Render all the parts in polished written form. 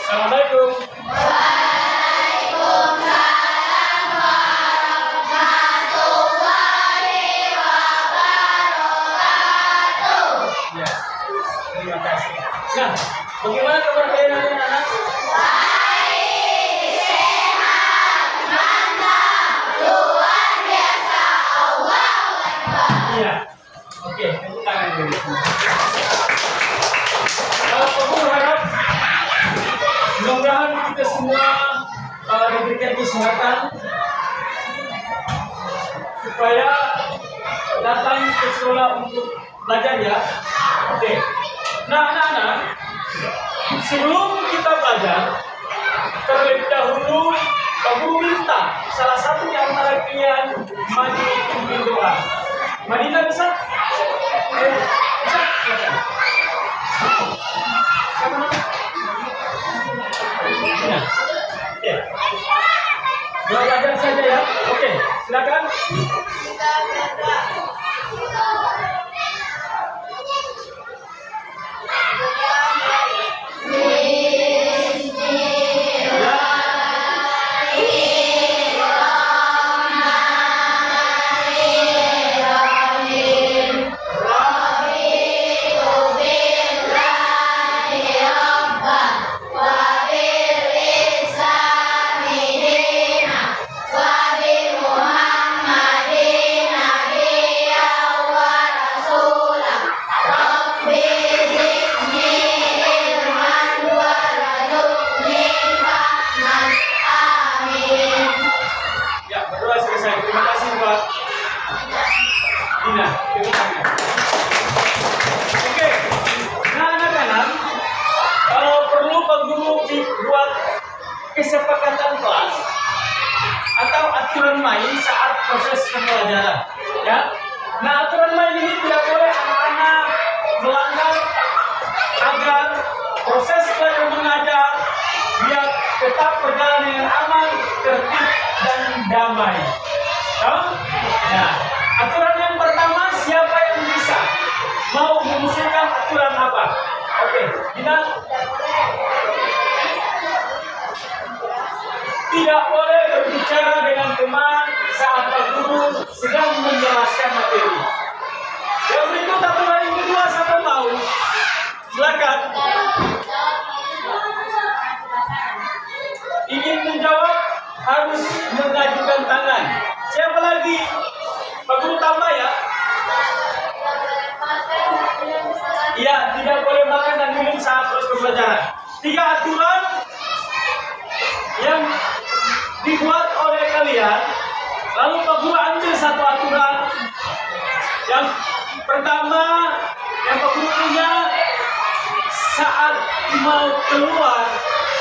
Assalamualaikum. Ya, terima kasih. Nah, bagaimana kabar kalian anak-anak? Baik, sehat, mantap, luar biasa, Allahu Akbar. Iya. Oke, tepuk tangan dulu. Aku berharap mudah-mudahan kita semua diberikan kesehatan supaya datang ke sekolah untuk belajar ya. Oke. Nah, anak-anak, sebelum kita belajar, terlebih dahulu Aku minta salah satu di antara kalian maju untuk doa. Madinah bisa? Bisa? Silakan. Siapa nama? Madinah. Oke. Doa belajar saja ya. Oke, silakan. Oke, nah anak-anak, perlu Pak Guru dibuat kesepakatan kelas atau aturan main saat proses pembelajaran, ya. Nah aturan main ini tidak boleh anak-anak melanggar agar proses belajar mengajar biar tetap berjalan dengan aman, tertib dan damai. Nah, aturan yang pertama, siapa yang bisa mau mengusulkan aturan apa? Oke, Dina. Tidak boleh berbicara dengan teman saat Pak Guru sedang menjelaskan materi. Yang berikut aturan yang kedua, siapa mau? Silakan. Ingin menjawab harus mengajukan tangan. Siapa lagi? Pak Guru tambah ya. Iya, tidak boleh makan dan minum saat proses pembelajaran. 3 aturan yang dibuat oleh kalian. Lalu Pak Guru ambil 1 aturan. Yang pertama, yang Pak Guru punya, saat mau keluar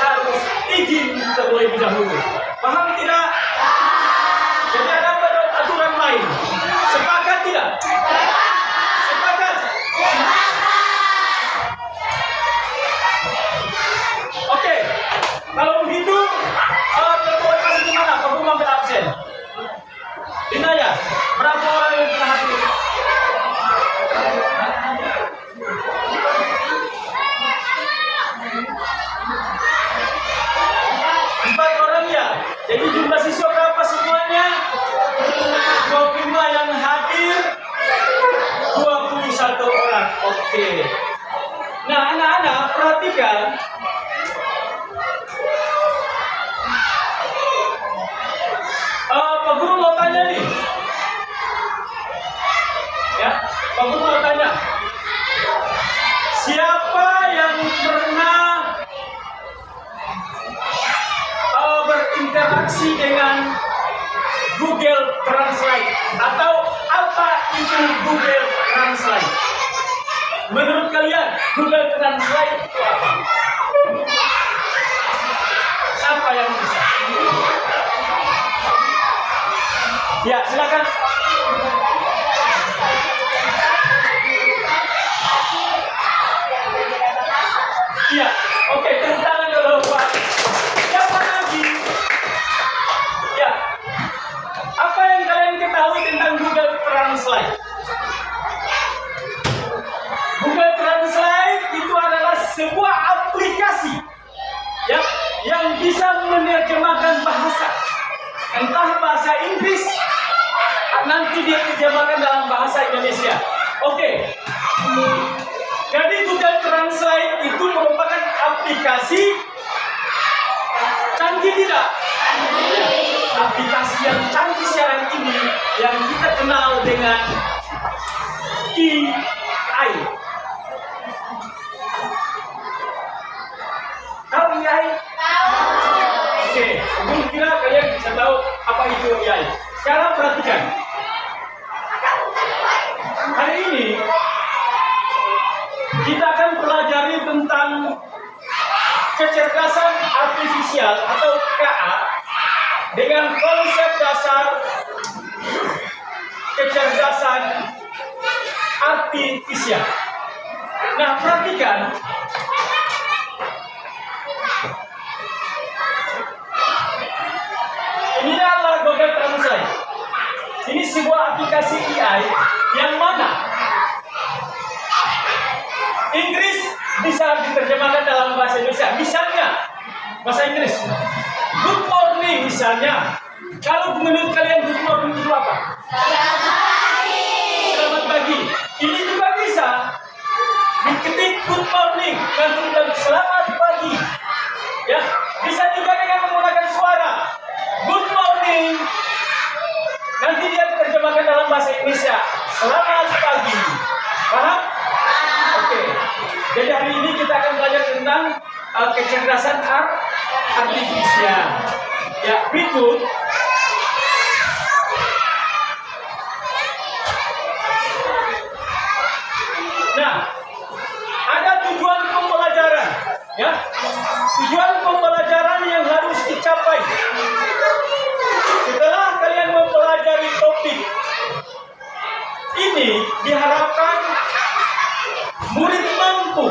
harus izin terlebih dahulu. Paham tidak? Jadi ada aturan main. Sepakat tidak? Sepakat? Oke. Kalau begitu, ketua kelas di mana? Pak Guru ambil absen. Dina ya? Berapa orang yang kita hadir? Jadi jumlah siswa berapa semuanya? 25 yang hadir, 21 orang. Oke. Nah, anak-anak perhatikan. Pak Guru mau tanya nih. Ya, Pak Guru mau tanya. Siapa yang pernah berinteraksi dengan Google Translate atau apa itu Google Translate? Menurut kalian Google Translate itu apa? Siapa yang bisa? Ya, silakan. Iya, oke, tepuk tangan dulu Pak. Siapa lagi? Ya, apa yang kalian ketahui tentang Google Translate? Google Translate itu adalah sebuah aplikasi yang bisa menerjemahkan bahasa, entah bahasa Inggris, nanti dia terjemahkan dalam bahasa Indonesia. Oke. Jadi Google Translate itu merupakan aplikasi canggih tidak? Aplikasi yang canggih sekarang ini yang kita kenal dengan AI. Tahu AI? Oke, mungkin kira kalian bisa tahu apa itu AI. Sekarang perhatikan. Hari ini kita akan pelajari tentang kecerdasan artifisial atau KA dengan konsep dasar kecerdasan artifisial. Nah, perhatikan. Ini adalah Google Translate. Ini sebuah aplikasi AI yang mana Inggris bisa diterjemahkan dalam bahasa Indonesia. Misalnya, bahasa Inggris. Good morning misalnya. Kalau menurut kalian good morning itu apa? Selamat pagi. Ini juga bisa diketik good morning dan tulisan selamat pagi. Ya, bisa juga dengan menggunakan suara. Good morning. Nanti dia terjemahkan dalam bahasa Indonesia. Selamat pagi. Paham? Oke. Jadi hari ini kita akan belajar tentang kecerdasan artifisial. Ya, berikut. Nah, ada tujuan pembelajaran, ya. Tujuan pembelajaran yang harus dicapai. Setelah kalian mempelajari topik ini, diharapkan murid mampu.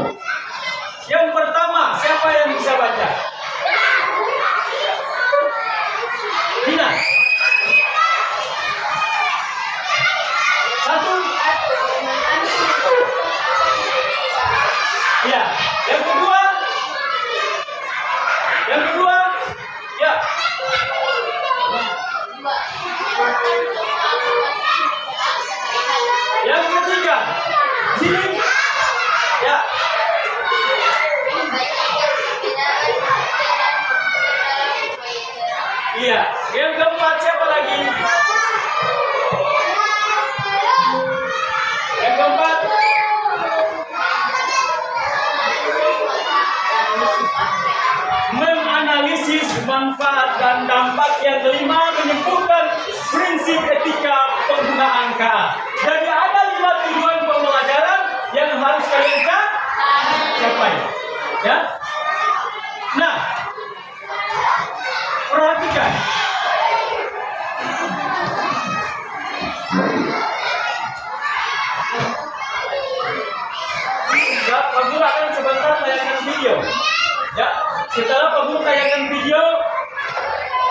Yang pertama, siapa yang bisa baca? Dina. Satu. Ya. Yang kedua. Yang kedua. Ya. Yang ketiga. Sini. Ya. Iya. Yang keempat siapa lagi? Yang keempat. Menganalisis manfaat dan dampak. Yang kelima, menyebutkan prinsip etika penggunaan KA. Jadi ada 5 tujuan pembelajaran yang harus kalian capai. Ya. Nah, perhatikan. Ya, Pak Guru akan sebentar tayangkan video. Ya, setelah Pak Guru tayangkan video,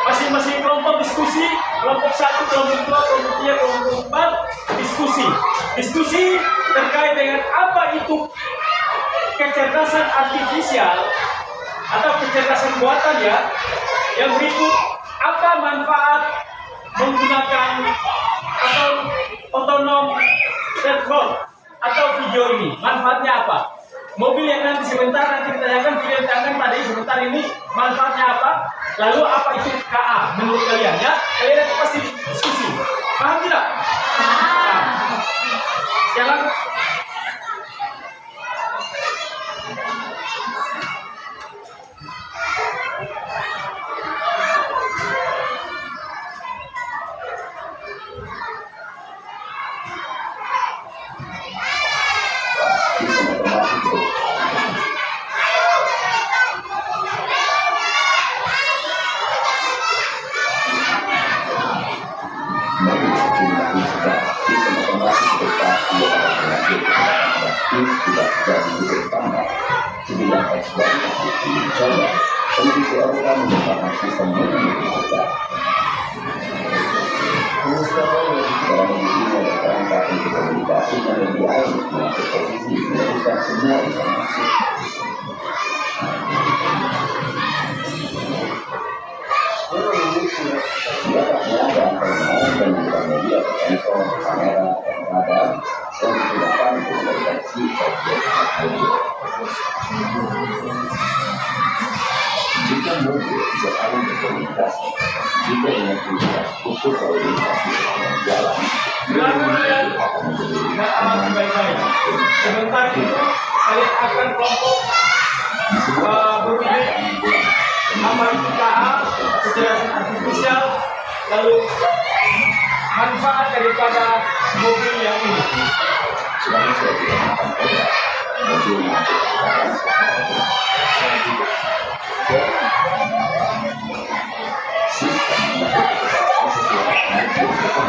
masing-masing kelompok diskusi, kelompok 1, kelompok 2, kelompok 3, kelompok 4, diskusi. Diskusi terkait dengan apa itu kecerdasan artifisial atau kecerdasan buatan, ya. Yang berikut, apa manfaat menggunakan atau otonom smartphone atau video ini? Manfaatnya apa? Mobil yang nanti sebentar nanti ditayangkan, video yang ditayangkan pada sebentar ini manfaatnya apa? Lalu apa itu KA menurut kalian, ya? Kalian nanti pasti diskusi. Paham tidak? Paham. Jangan. Tidak jadi bersama sebilang eksploitasi dicoba untuk dilakukan menggunakan sistem menunjukkan dalam ini ada perangkat untuk komunikasi yang lebih baik mengatur posisi meneruskan semua informasi. mobil bisa saling berkomunikasi. Jika dengan tujuan untuk lalu lintas di sepanjang jalan, akan menjadi baik-baik. Sebentar itu kalian akan kelompok berpikir analitika kecerdasan artifisial, lalu manfaat daripada mobil yang ini. Selama saya tidak makan kotak, mobil mampu dikatakan sistem melakukan kesalahan sesuai dengan kebutuhan.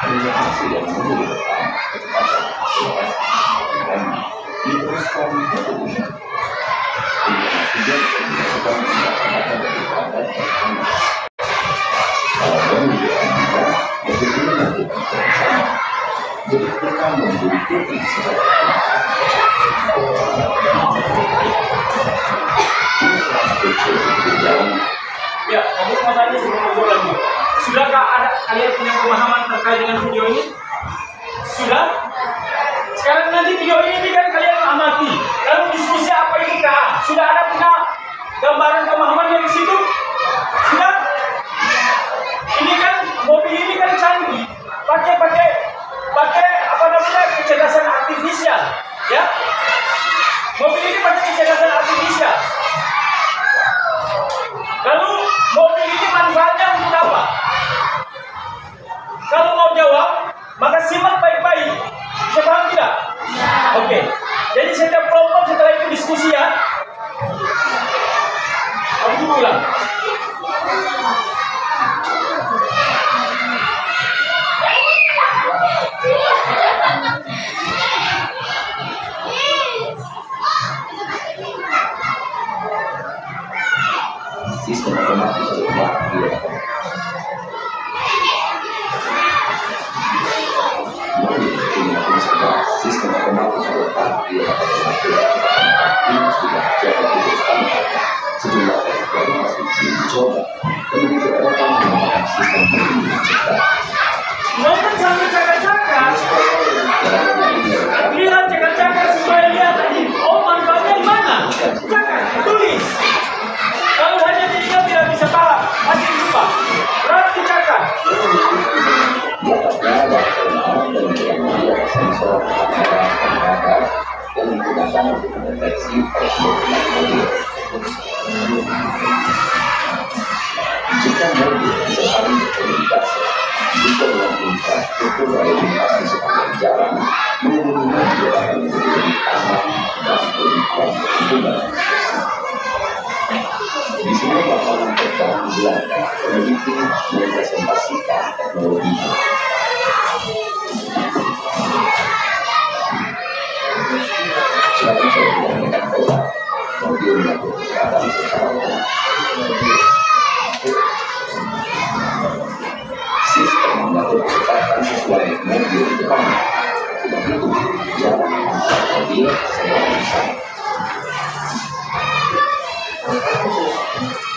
Mobil hasil yang menjadi depan kecepatan dan diteruskan ke tujuan. Tujuan dilakukan menggunakan dari badan dan kalau mobil Anda begitu melakukan bersama, jadi kita mengikuti secara ya, kamu mau tanya sebelum ngobrol lagi. Sudahkah ada kalian punya pemahaman terkait dengan video ini? Sudah? Sekarang nanti video ini kan kalian amati. Lalu diskusi apa itu KA? Sudah ada punya gambaran pemahaman dari situ? Sudah? Ini kan mobil ini kan canggih. Pakai apa namanya kecerdasan artifisial, ya? Mobil ini pakai kecerdasan artifisial. Lalu mobil ini manfaatnya untuk apa? Kalau mau jawab, maka simak baik-baik. Bisa paham tidak? Oke. Jadi setiap kelompok setelah itu diskusi ya. Aku ulang. sistem otomatis rumah dilakukan. Sistem otomatis rumah dilakukan. Ini sudah jadi diputuskan sejumlah dari masih dicoba. Kemudian orang menggunakan sistem ini cepat. Nonton sampai cakar-cakar. Lihat cakar-cakar supaya lihat tadi. Oh, manfaatnya di mana? Cakar, tulis. Kalau hanya diingat tidak bisa paham, pasti lupa. Berarti cakar. Dapatnya ada kelemahan dan kelemahan sensor kamera penghadap yang digunakan untuk mendeteksi pergerakan mobil. Jika mobil bisa saling berkomunikasi, jika dengan infrastruktur lalu lintas di sepanjang jalan, mengenai mobil akan menjadi lebih aman dan lebih ramah lingkungan. Di sini lapangan terbang Belanda peneliti mempresentasikan teknologinya. Silakan saya menggunakan bola, mobil melakukan kecepatan secara otomatis. Sistem mengatur kecepatan sesuai mobil depan. Tidak itu jalan antar mobil sedang bersama.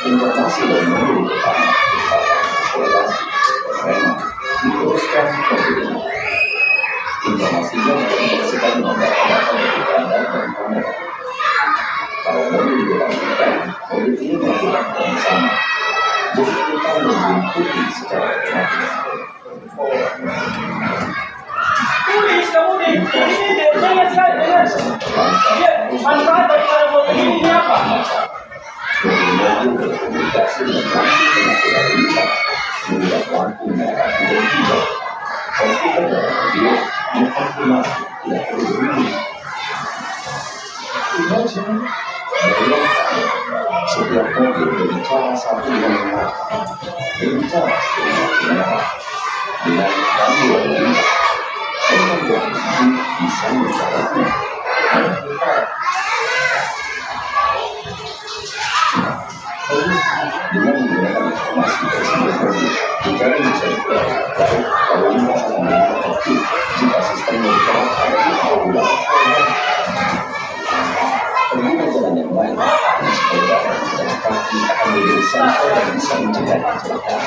Informasi dari mobil depan kecepatan akselerasi rem diteruskan ke mobil. Informasinya dikonversikan menggunakan data dari bandar dan kamera. Kalau mobil depan kita, mobil ini melakukan hal yang sama. Jadi kita mengikuti secara otomatis. Tulis kamu deh. Ini jangan dengar. Ya, manfaat daripada mobil ini apa? Mobil berkomunikasi dengan lampu pengatur lintas, membuat lampu merah dan hijau. Komputer dalam mobil mengkonfirmasi tidak perlu berbunyi. Setiap mobil berbicara satu dengan yang lain, berbicara dengan merah, dengan lampu lalu lintas. Orang yang bisa mencatatnya. Dengan menggunakan informasi tersebut mobil, kita bisa dipelajari lalu lintas akan menjadi efektif jika sistemnya diterapkan di awal bulan. Pengguna jalan yang lain dan sepeda dan jalan kaki akan menjadi sensor yang bisa mencegah kecelakaan.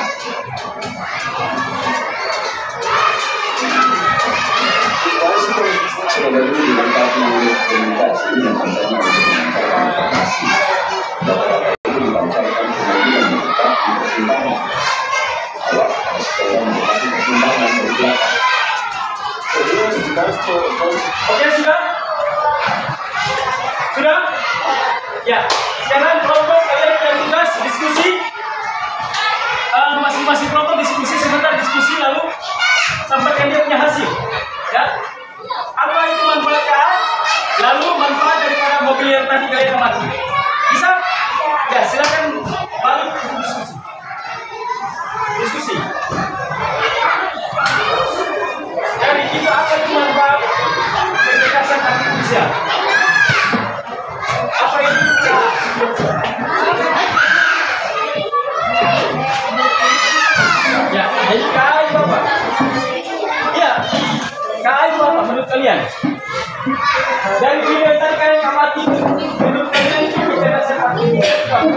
bisa mendapati pertimbangan dari belakang. Kedua, kita harus Oke, sudah? Sudah? Ya, sekarang kelompok kalian punya tugas diskusi. Masing-masing kelompok diskusi sebentar, diskusi lalu sampaikan dia punya hasil. Ya, apa itu manfaatnya? Lalu manfaat daripada mobil yang tadi kalian amati. Bisa? Ya, silakan balik diskusi. Diskusi. Dari kita apa itu manfaat kecerdasan artifisial? Apa itu? Ya, jadi KA itu apa? Ya, KA itu apa menurut kalian? Dari video yang tadi kalian amati, menurut kalian itu kecerdasan artifisial itu apa?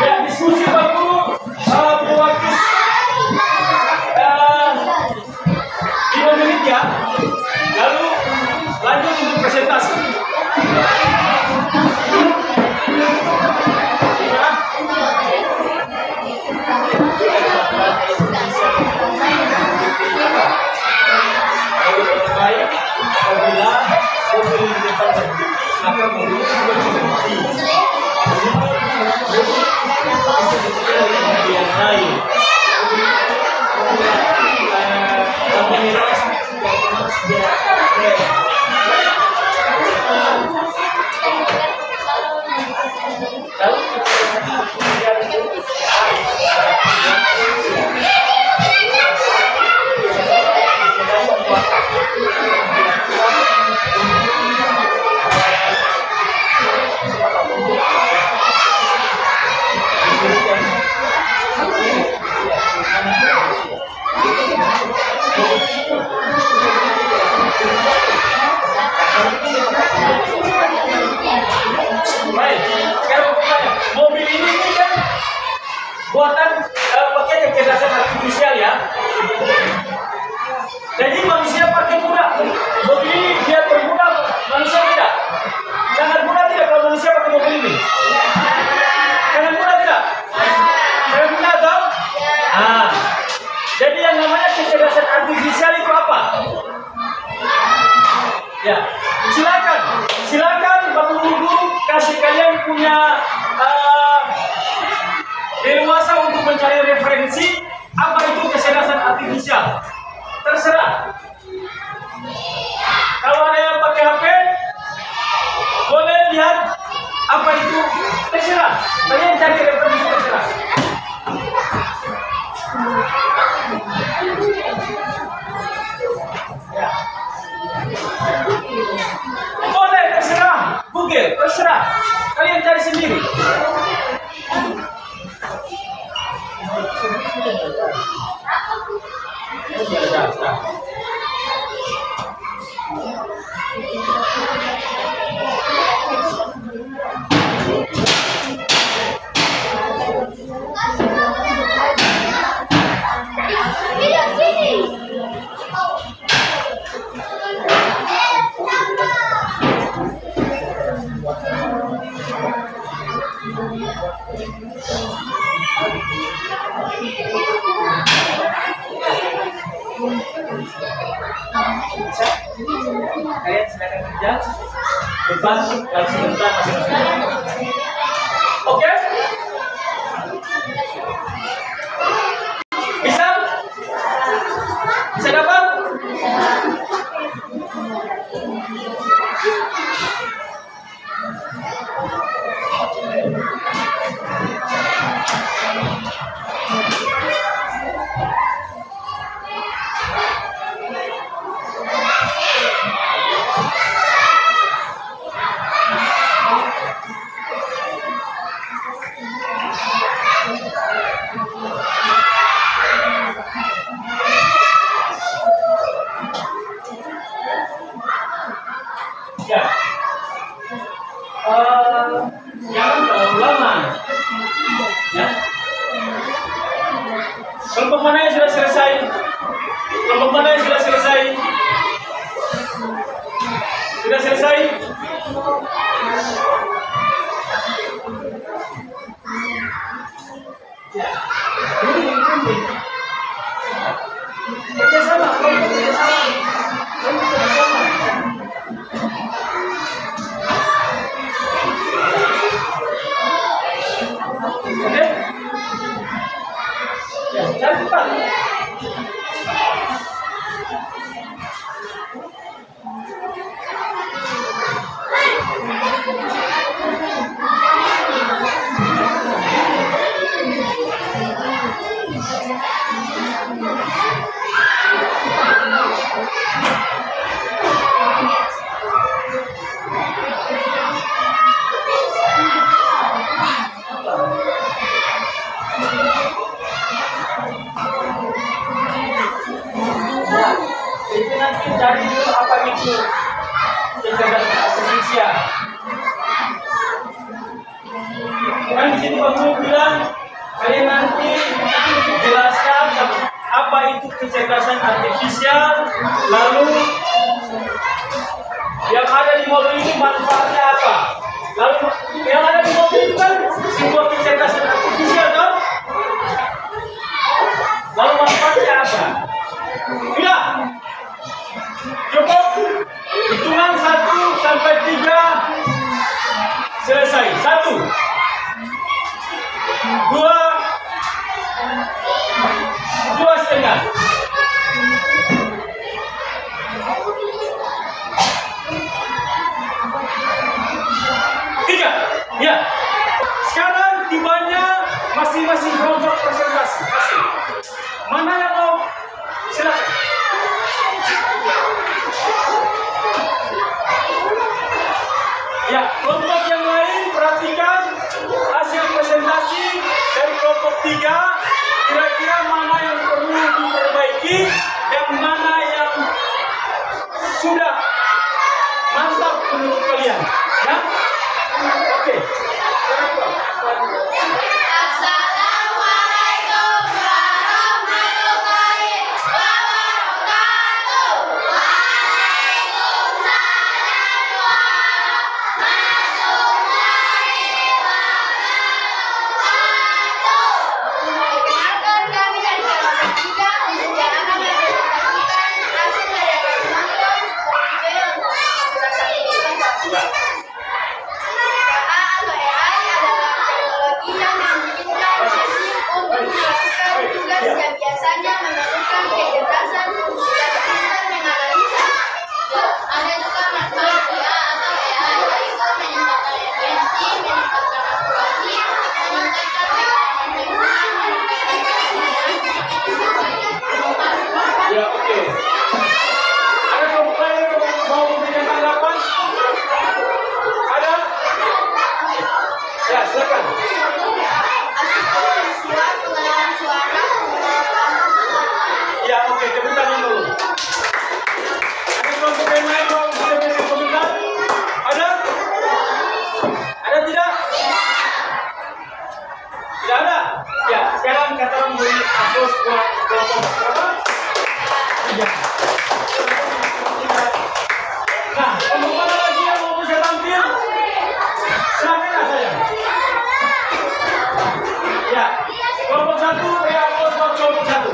Ya, diskusi dulu, waktu 5 menit ya. Lalu lanjut untuk presentasi. Baik, apabila mobil di depan berhenti, maka mobil itu berhenti. Yang lain. Baik, sekarang bertanya, mobil ini kan buatan pakai kecerdasan artifisial ya. Jadi manusia pakai mudah. Mobil ini dia bermudah, manusia tidak. Sangat mudah tidak kalau manusia pakai mobil ini? Sangat mudah tidak? Sangat mudah atau? Jadi yang namanya kecerdasan artifisial itu apa? Ya, silakan Bapak Guru kasih kalian punya leluasa untuk mencari referensi apa itu kecerdasan artifisial. Terserah. Kalau ada yang pakai HP, boleh lihat apa itu. Terserah. Kalian cari referensi terserah. Ya. Boleh terserah, Google terserah, kalian cari sendiri. Kalian silakan kerja, beban dan sebentar masing-masing. Oke? Bisa? Bisa dapat? Ya. Jangan terlalu lama. Ya. Kelompok mana yang sudah selesai? Kelompok mana yang sudah selesai? Sudah selesai? izin Pak Guru bilang kalian nanti jelaskan apa itu kecerdasan artifisial, lalu yang ada di mobil itu manfaatnya apa? Lalu yang ada di mobil itu kan sebuah kecerdasan artifisial, kan? Lalu manfaatnya apa? Sudah. Cukup. Hitungan 1 sampai 3 selesai. 1, 2, 2,5. 3. Ya. Sekarang tibanya masing-masing kelompok presentasi. Masing. Mana yang mau? Silakan. Ya, kelompok yang lain perhatikan hasil presentasi dari kelompok 3. Kira-kira mana yang perlu diperbaiki dan mana yang sudah mantap menurut kalian. Ya? Oke. Assalamualaikum warahmatullahi wabarakatuh. Waalaikumsalam warahmatullahi wabarakatuh. Perkenalkan kami dari kelompok 3 yang akan mempresentasikan hasil dari kelompok video yang berdasarkan Ya. atau AI adalah teknologi yang memungkinkan mesin untuk melakukan tugas yang biasanya memerlukan kecerdasan dan pintar menganalisa. Ada juga manfaat IA atau AI, yaitu meningkatkan efisiensi, meningkatkan akurasi, meningkatkan ketahanan lingkungan, meningkatkan keamanan. Ya, oke. Ada kelompok lain yang mau memberikan tanggapan? Ada? Ya, silakan. Asisten visual, pengenalan suara, Ya, oke, tepuk tangan dulu. Ada kelompok yang lain mau memberikan komentar? Ada? Ada tidak? Tidak ada? Ya, sekarang kata orang beri aplaus buat kelompok berapa? 3. Nah, kelompok mana lagi yang mau bisa tampil? Silakan saya. Ya, kelompok 1 beri aplaus buat kelompok 1.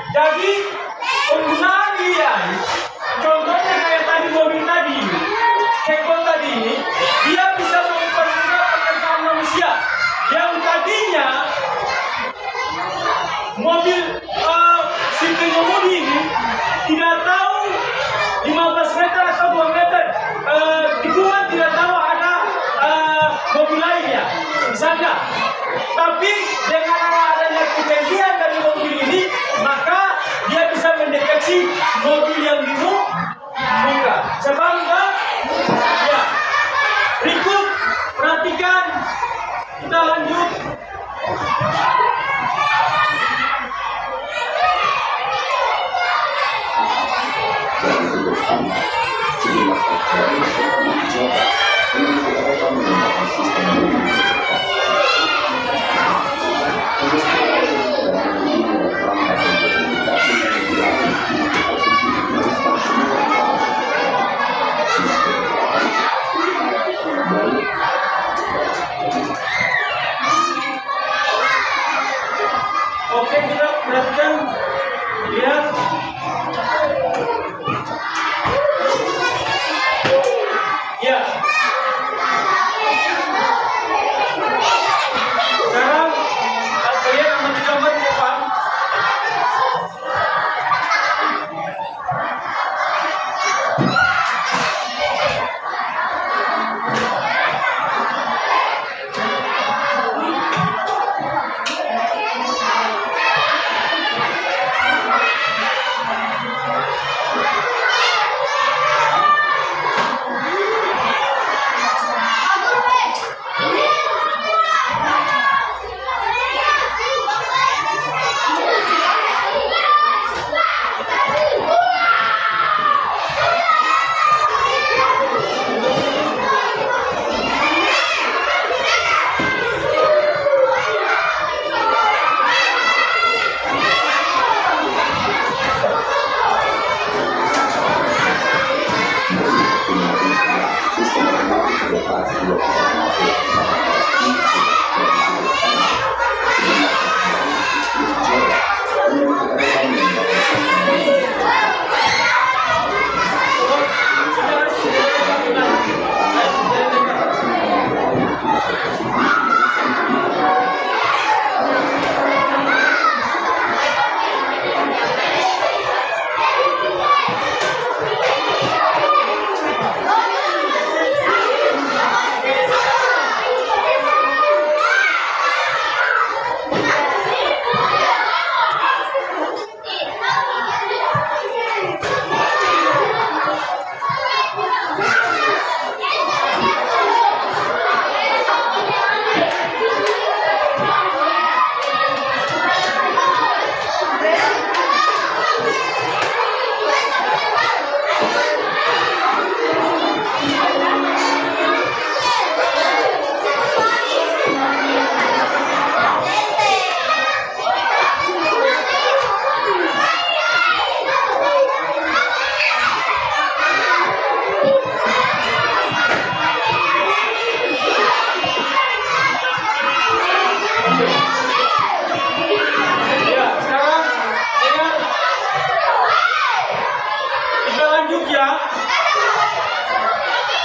Jadi penggunaan AI, contohnya kayak tadi mobil tadi, cekbot tadi ini, dia bisa mempermudah pekerjaan manusia yang tadinya mobil si pengemudi ini tidak tahu 15 meter atau 2 meter tikungan, tidak tahu ada mobil lainnya misalnya, tapi dengan adanya ketinggian dari mobil ini maka dia bisa mendeteksi mobil yang di muka. Sebab enggak? Ya. Berikut perhatikan, kita lanjut. Oke, kita perhatikan, lihat. Ya. Sekarang kalian ambil gambar di depan.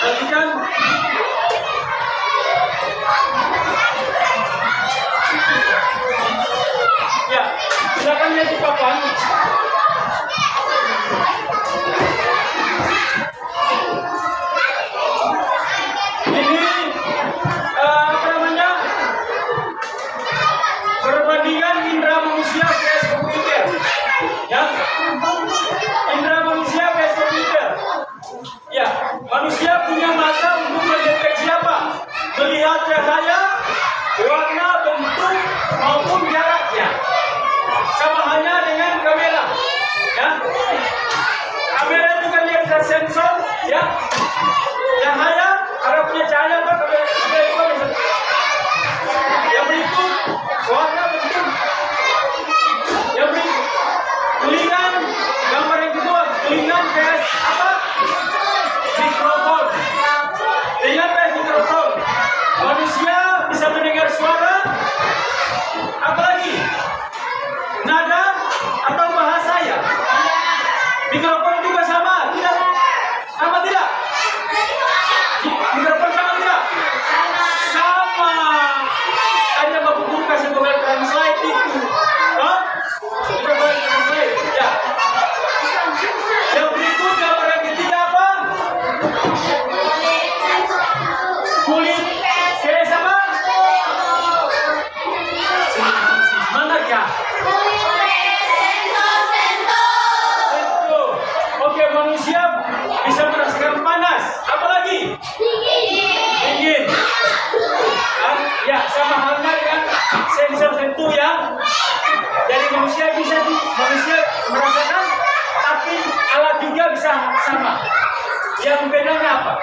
Perhatikan. Ya, silakan lihat di papan. Ini apa namanya? Perbandingan indera manusia vs komputer. Ya, indera manusia vs komputer. Ya, manusia punya mata untuk mendeteksi apa? Melihat cahaya, warna, bentuk maupun jaraknya. Sama halnya dengan kamera. Ya, kamera juga lihat sensor. Ya, cahaya, kalau punya cahaya apa? Kamera juga bisa. Yang berikut warna, bentuk. Yang berikut kelingan, gambar yang kedua kelingan vs apa? Mikrofon. Dengan mikrofon, manusia bisa mendengar suara, apalagi nada atau bahasa. bedanya apa?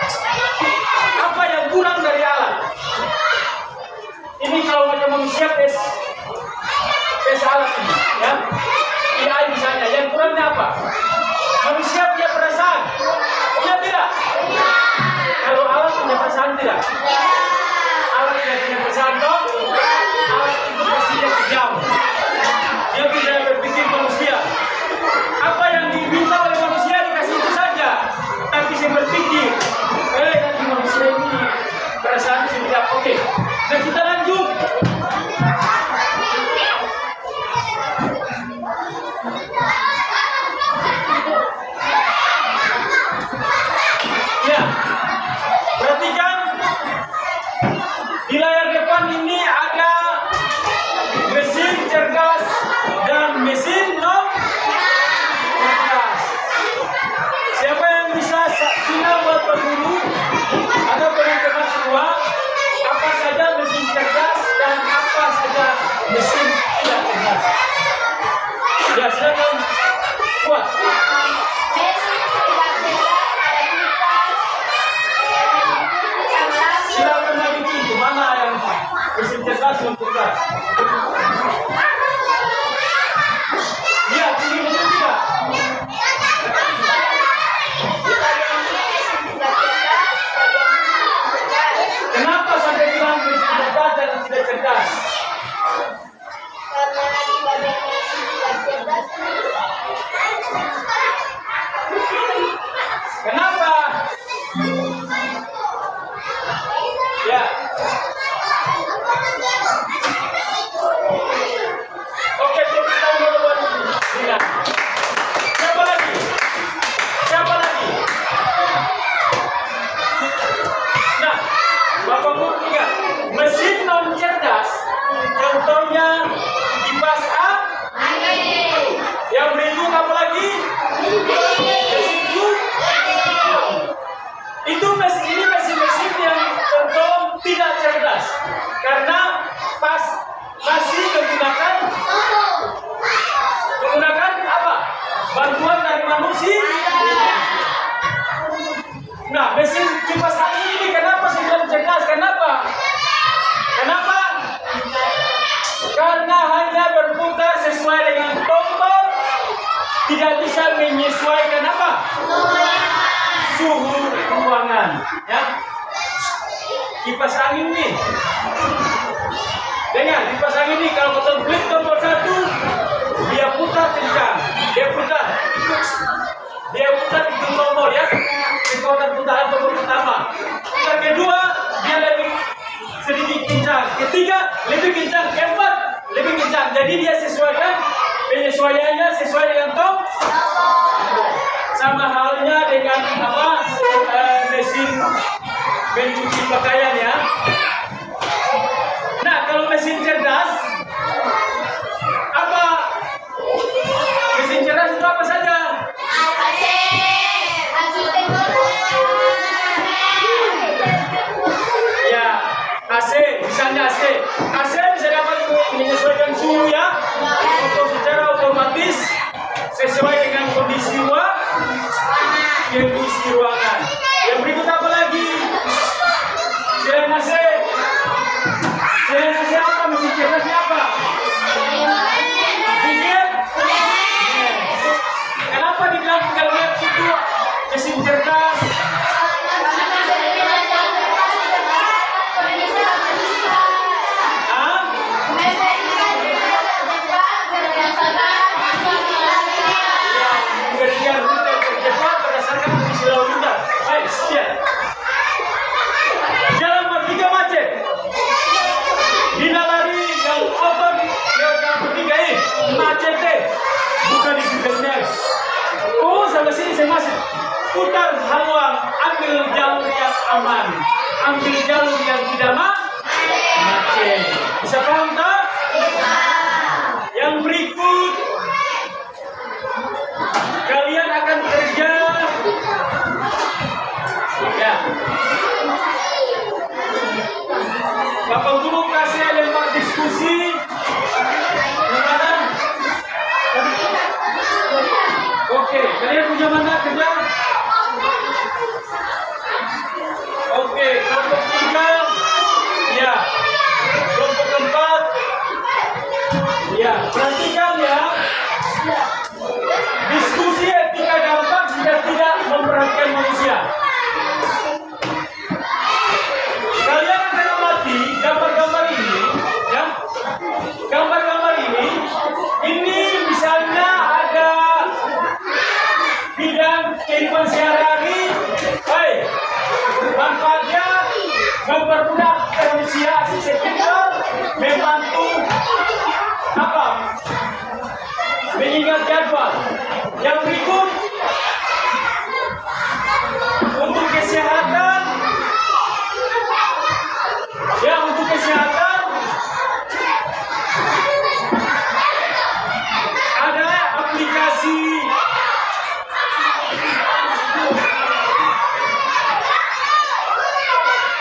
Apa yang kurang dari alat? Ini kalau macam manusia tes alat ini, ya. AI misalnya, yang kurangnya apa? Manusia punya perasaan, punya tidak? Kalau alat punya perasaan tidak? Alat tidak punya perasaan dong? Alat itu pasti dia kejam. Dia tidak berpikir manusia. Apa yang diminta oleh manusia dikasih itu saja. Tapi saya berpikir, nanti manusia ini perasaan seperti apa? Oke, nah kita lanjut. Ya, perhatikan di layar depan ini ada mesin cerdas dan mesin non cerdas. Siapa yang bisa final buat Pak Guru atau teman-teman semua, apa saja mesin cerdas dan apa saja mesin tidak cerdas? Ya, silakan buat. Silakan lagi itu mana yang mesin cerdas dan cerdas? Ya, ini betul tidak? Kenapa sampai bilang mesin cerdas dan tidak cerdas? Karena di bagian mesin tidak cerdas. Kenapa? Ya. Oke, kita mulai buat ini. Siapa lagi? Siapa lagi? Nah, Bapak Guru ingat, mesin non cerdas, contohnya kipas angin. Yang berikut apa lagi? Mesin jus. Itu ini mesin-mesin yang tergolong tidak cerdas karena masih menggunakan apa? Bantuan dari manusia. Nah, mesin kipas angin ini kenapa sih belum cerdas? Kenapa? Karena hanya berputar sesuai dengan tombol, tidak bisa menyesuaikan apa? Suhu ruangan, ya. Kipas angin ini, dengar, kipas angin ini kalau kita klik tombol 1, dia putar kencang, dia putar itu tombol, ya. Kekuatan putaran tombol pertama, putar kedua dia lebih sedikit kencang, ketiga lebih kencang, keempat lebih kencang. Jadi dia penyesuaiannya sesuai dengan tombol. Sama halnya dengan mesin mencuci pakaian, ya. Nah, kalau mesin cerdas, apa? Mesin cerdas itu apa saja? Ya, AC, misalnya AC bisa dapat menyesuaikan suhu, ya, untuk secara otomatis sesuai dengan kondisi ruangan. Yang berikut apa lagi? Selain AC apa? Mesin cerdasnya apa? Pikir? Kenapa dibilang kalau itu mesin cerdas? Jalan bertiga macet. Dina lari yang open jalan bertiga ini macet deh. Bukan di Google Maps. Oh, sampai sini saya masuk. Putar haluan, ambil jalur yang aman, ambil jalur yang tidak macet. Bisa paham tak? Yang berikut, kalian akan kerja. Ya. Bapak Guru kasih lempar diskusi. Gimana? Oke, kalian punya mana kerja? Oke, kelompok 3. Ya. Kelompok 4. Ya, perhatikan ya. Diskusi etika dampak jika tidak memperhatikan manusia. Kalian akan amati gambar-gambar ini, ya. Gambar-gambar ini misalnya ada bidang kehidupan sehari-hari, baik. Manfaatnya mempermudah manusia, sekitar membantu apa? Mengingat jadwal. Yang berikut untuk kesehatan. Ya, untuk kesehatan ada aplikasi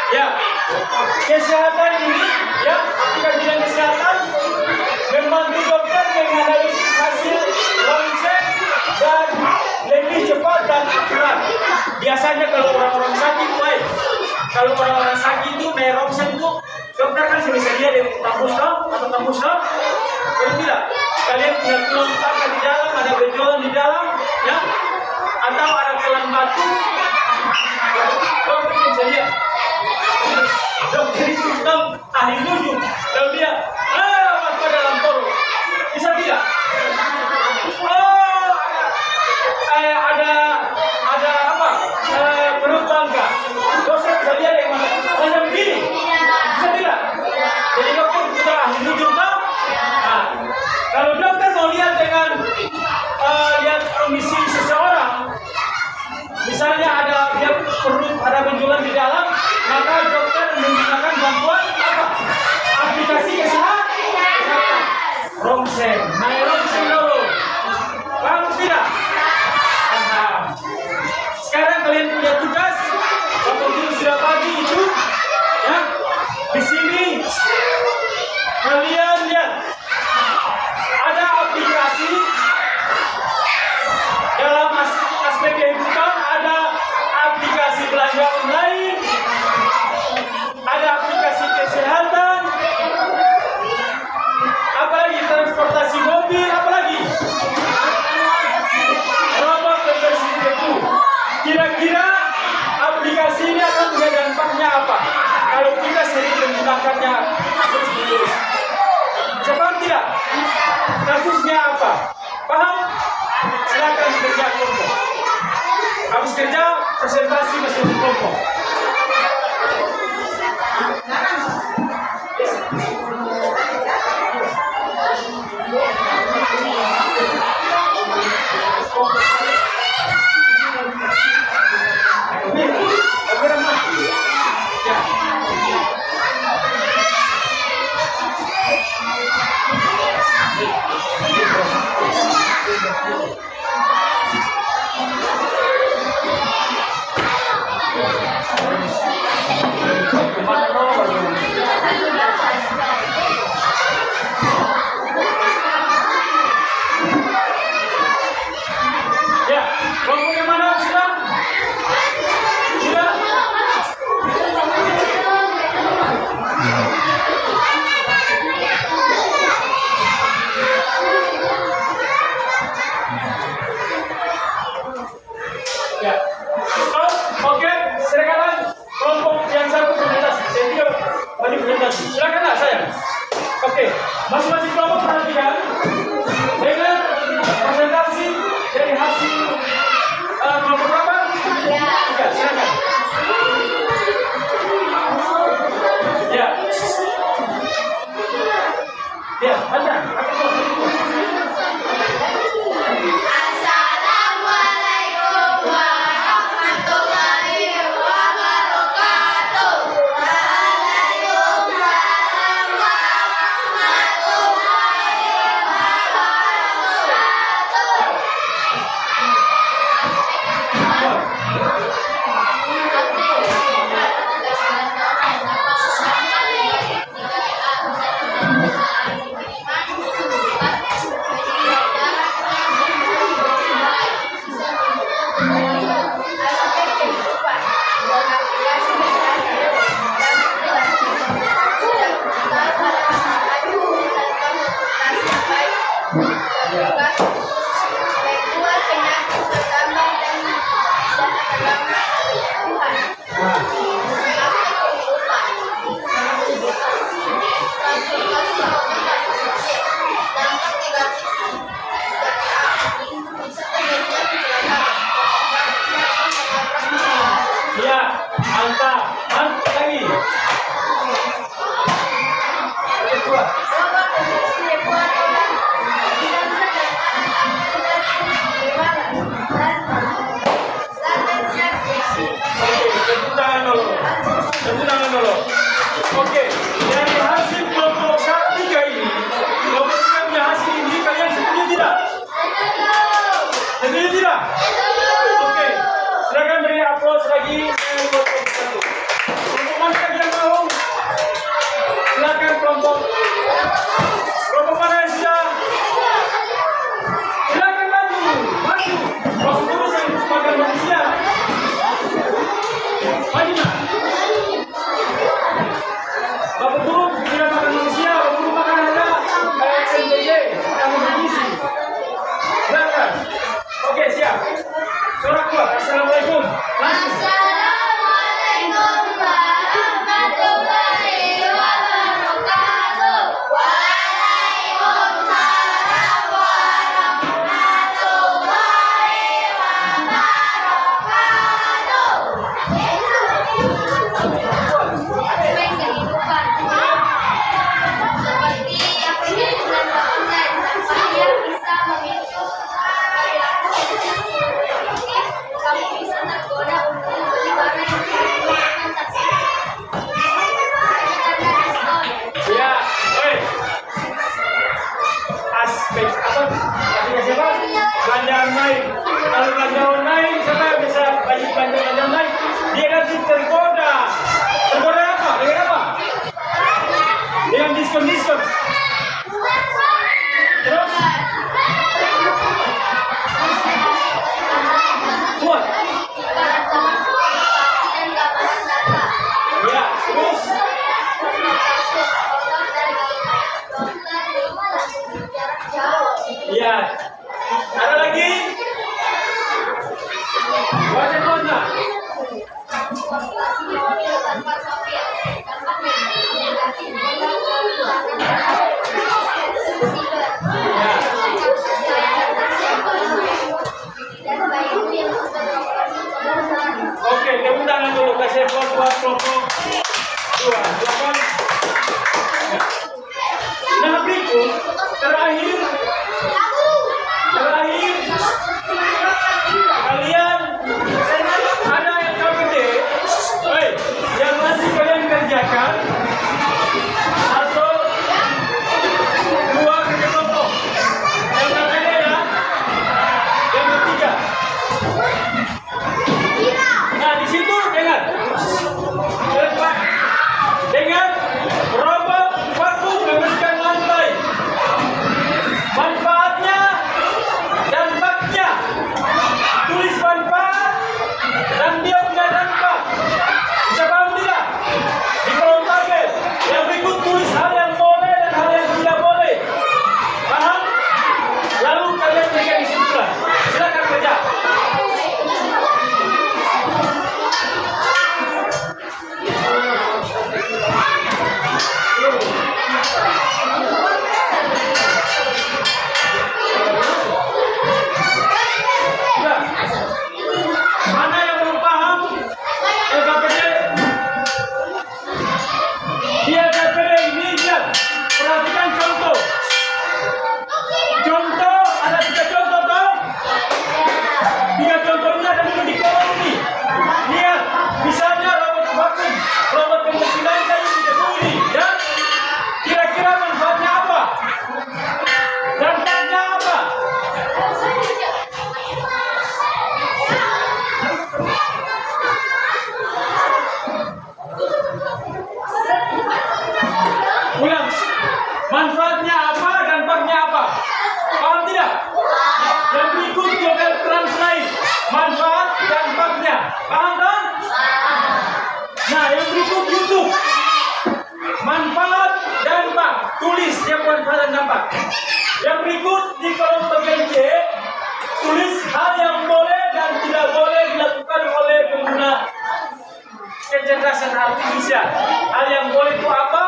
ya, kesehatan ini ya, kita bilang kesehatan membantu dokter menganalisis hasil ronsen dan lebih cepat dan akurat. Biasanya kalau orang-orang sakit, baik. Kalau orang-orang sakit itu ronsen itu dokter kan bisa lihat di tembus atau tembus kalau tidak, kalian punya tulang patah di dalam, ada benjolan di dalam, ya, atau ada kelan batu, dokter bisa lihat. Dokter itu kan ahli nuju, kalau dia apa dalam toru, bisa tidak? Oh, ada apa? Perut bangka. Dokter bisa lihat yang mana? Macam begini, bisa tidak? Jadi dokter kita ahli nuju kan? Nah, kalau dokter mau lihat dengan lihat kondisi seseorang, misalnya dia perut ada benjolan di dalam, maka dokter menggunakan bantuan apa? Aplikasi kesehatan. Ronsen, naik ronsen dulu. Paham tidak? Paham. Sekarang kalian punya tugas, waktu sudah pagi itu, ya, di sini kalian lihat ada aplikasi dalam aspek kehidupan, ada aplikasi belanja online, ada aplikasi kesehatan, apalagi transportasi mobil, apalagi robot pembersih debu. Kira-kira aplikasi ini akan punya dampaknya apa kalau kita sering menggunakannya terus-menerus? Paham tidak? Kasusnya apa? Paham? Silakan kerja kelompok. Habis kerja, presentasi masih di kelompok. Oke, dari hasil kelompok 3 ini, kelompok 3 punya hasil ini, kalian setuju tidak? Setuju tidak? Oke, silakan beri aplaus lagi dengan kelompok 1. Kelompok mana yang mau? Silakan kelompok mana yang sudah? Silakan maju. Waktu terus yang makan manusia. Maju nak. Bapak guru tidak makan manusia, bapak guru makan aja NJJ, kamu bergizi. Silakan. Oke, siap. Suara kuat. Assalamualaikum. Assalamualaikum warahmatullahi wabarakatuh. Waalaikumsalam warahmatullahi wabarakatuh. Aspek kehidupan seperti aktivitas dan bangunan sampah yang bisa memicu perilaku destruktif. Kamu bisa tergoda untuk membeli barang yang menggunakan taksi. Ya, oi. Aspek apa? Aplikasi apa? Belanja online. Kalau belanja online, siapa yang bisa belanja online? Dia nanti tergoda. Tergoda apa? Dengan apa? Dengan diskon. Terus? Buat? Ya, terus? Iya. Ada lagi? Wajah mana? Oke, tepuk tangan dulu. Kasih aplaus buat kelompok 2. Silakan. Nah, berikut terakhir kalian ada yang KPD, yang masih kalian kerjakan 1, 2 kerja kelompok. Yang KPD ya, yang ketiga. Nah di situ dengan robot vakum membersihkan lantai. Manfaatnya, dampaknya. Tulis manfaat dan dia punya dampak. Bisa paham tidak? Di kolom tabel yang berikut tulis hal yang boleh dan hal yang tidak boleh. Paham? Lalu kalian berikan kesimpulan. Silakan kerja. Mana yang belum paham? KPD. Dia KPD ini lihat. Perhatikan contoh. Contoh ada 3 contoh toh? 3 contohnya ada di kolom ini. Lihat, misalnya robot vakum, robot pembersih lantai yang tidak ini, ya. Kira-kira manfaatnya apa? Dampaknya apa? Ulang. Manfaatnya apa? Dampaknya apa? Paham tidak? Yang berikut Google Translate. Manfaat, dampaknya. Paham kan? Nah, yang berikut YouTube. Manfaat, dampak. Tulis yang manfaat dan dampak. Yang berikut di kolom bagian C, tulis hal yang boleh dan tidak boleh dilakukan oleh pengguna kecerdasan artifisial. Hal yang boleh itu apa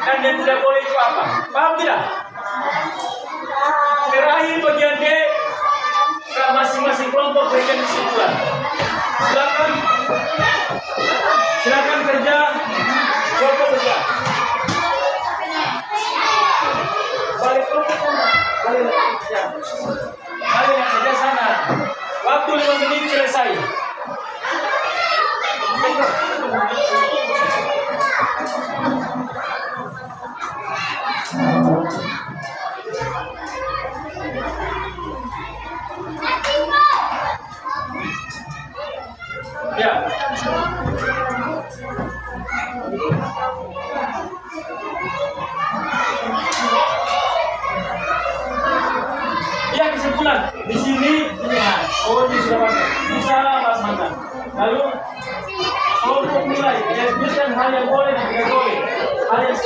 dan yang tidak boleh itu apa? Paham tidak? Terakhir bagian D, masing-masing kelompok berikan kesimpulan. Silakan kerja, kelompok kerja. Balik kelompok sana, balik ya. Balik kerja sana. Waktu 5 menit selesai. Thank you.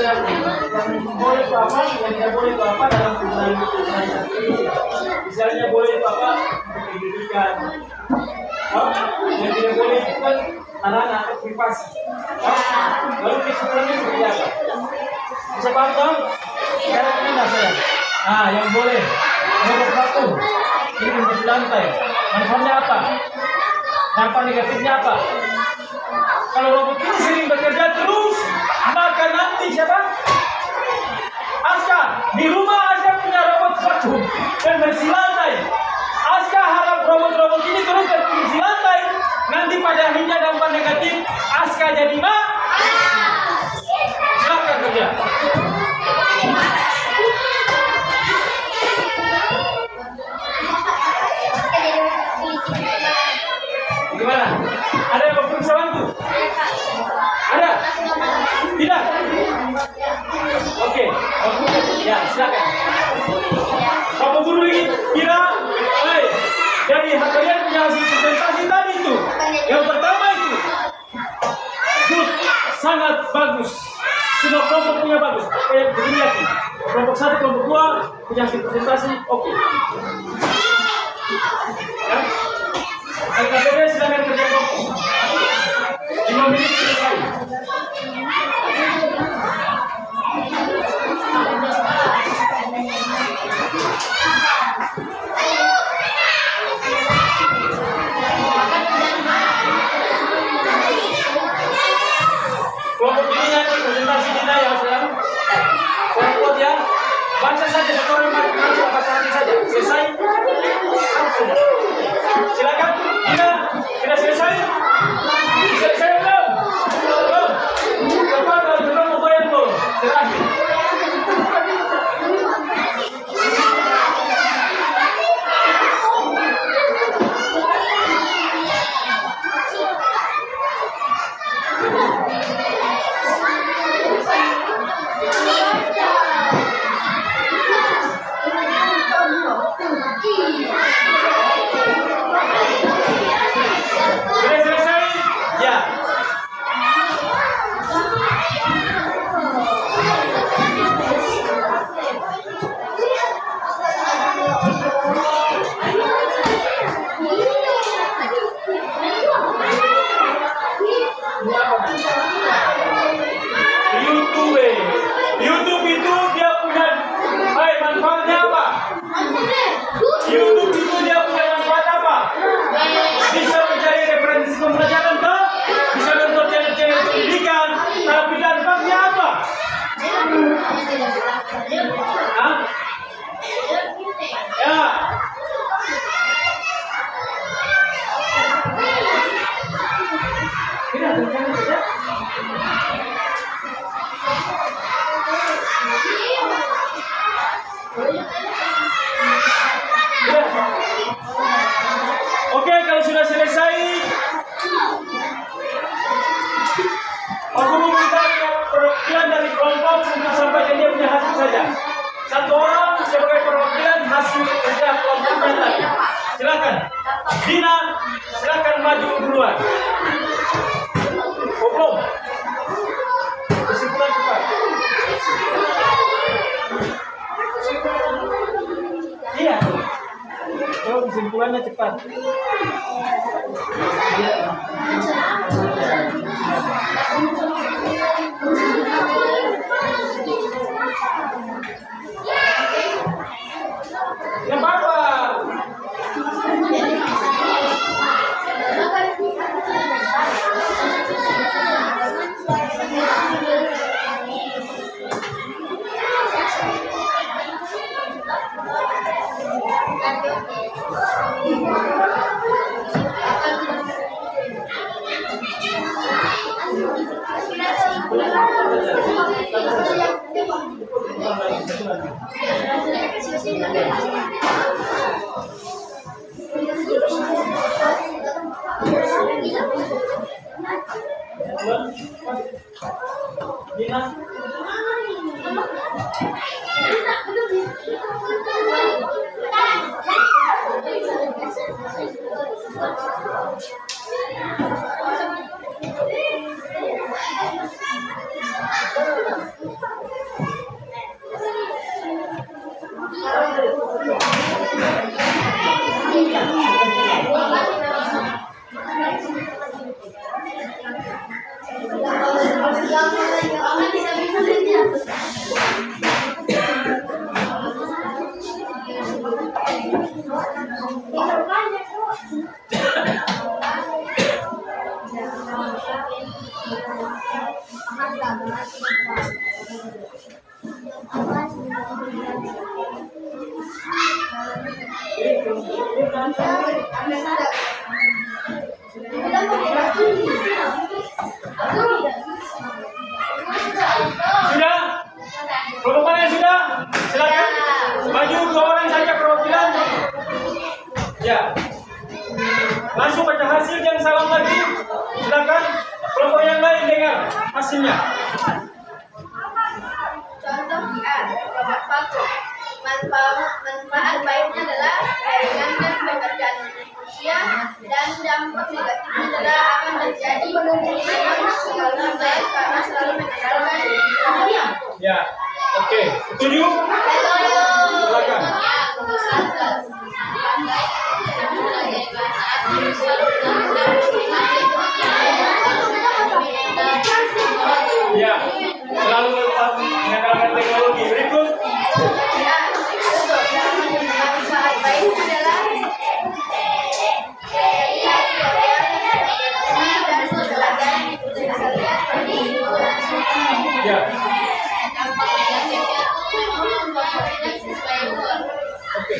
yang boleh itu apa, yang tidak boleh itu apa dalam penggunaan misalnya boleh itu apa untuk pendidikan, yang tidak boleh itu kan anak-anak privasi. Lalu kesimpulannya seperti apa? Bisa paham dong? Sekarang ini saya. Nah, yang boleh nomor 1 ini menjadi lantai. Manfaatnya apa? Dampak negatifnya apa? Kalau robot ini sering bekerja terus, maka nanti siapa? Aska, di rumah Aska punya robot vakum dan bersih lantai. Aska harap robot-robot ini terus bersih lantai. Nanti pada akhirnya dampak negatif Aska jadi silakan kerja. Gimana? Ada yang berusaha bantu? Ada? Tidak? Oke, ya silakan. Bapak guru ini kira, dari kalian punya hasil presentasi tadi itu, yang pertama itu sangat bagus. Semua kelompok punya bagus. Kayak begini lagi. Kelompok 1, kelompok 2 punya hasil presentasi, oke. Ya? LKPD silakan kerja kelompok. 5 menit selesai. Kelompok ini nanti presentasi kita ya sayang. Saya buat ya. Baca saja satu orang baca saja. Selesai. Silakan. Tidak selesai. Selesai belum? Belum. Cepat kalau belum mau bayar belum? Terakhir. Sudah selesai? Ya. YouTube itu dia punya manfaatnya apa? YouTube itu dia punya manfaat apa? Bisa mencari referensi pembelajaran toh? Bisa nonton channel-channel pendidikan, tapi dampaknya apa? Hah? Ya. Tidak, tidak. Oke, kalau sudah selesai, aku meminta perwakilan dari kelompok untuk sampaikan dia punya hasil saja. Satu orang sebagai perwakilan hasil kerja kelompoknya tadi. Silakan. Dina, silakan maju duluan. Belum. Kesimpulan cepat. Iya. Oh, kesimpulannya cepat. Ya Bapak. Dina. Sudah? Kelompokannya sudah? Silakan. Maju 2 orang saja perwakilan. Ya. Langsung baca hasil, jangan salam lagi. Silakan. Kelompok yang lain dengar hasilnya. Contoh A, kelompok Paku. Manfaat baiknya adalah meringankan pekerjaan manusia dan dampak negatifnya adalah akan terjadi memang selalu baik karena selalu mengenalkan. Ya. Oke. Setuju? Silakan. Ya. Selalu mengenalkan teknologi. Berikut. Manfaat baiknya adalah Ya. Oke.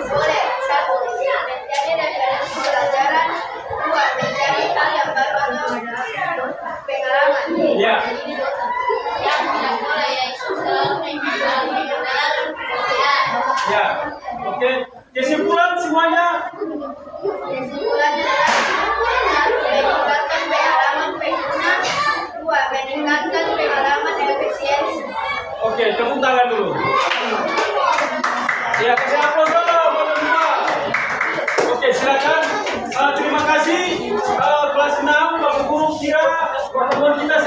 Boleh, 1. Mencari referensi pelajaran. 2. Mencari hal yang baru atau pengalaman. Ya. Yang tidak boleh yaitu selalu menggunakan Ya. Oke. Kesimpulan semuanya. Kesimpulannya adalah 1. Meningkatkan pengalaman pengguna. 2. Meningkatkan pengalaman efisiensi. Oke, tepuk tangan dulu. Ya, kasih aplaus dulu buat semua. Oke, silakan. Terima kasih kelas 6 Bapak Guru Kira pertemuan kita.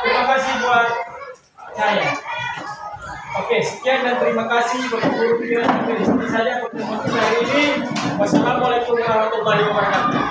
Terima kasih buat saya. Oke, sekian dan terima kasih Bapak Guru Pikiran. Sampai di sini saja pertemuan kita hari ini. Wassalamualaikum warahmatullahi wabarakatuh.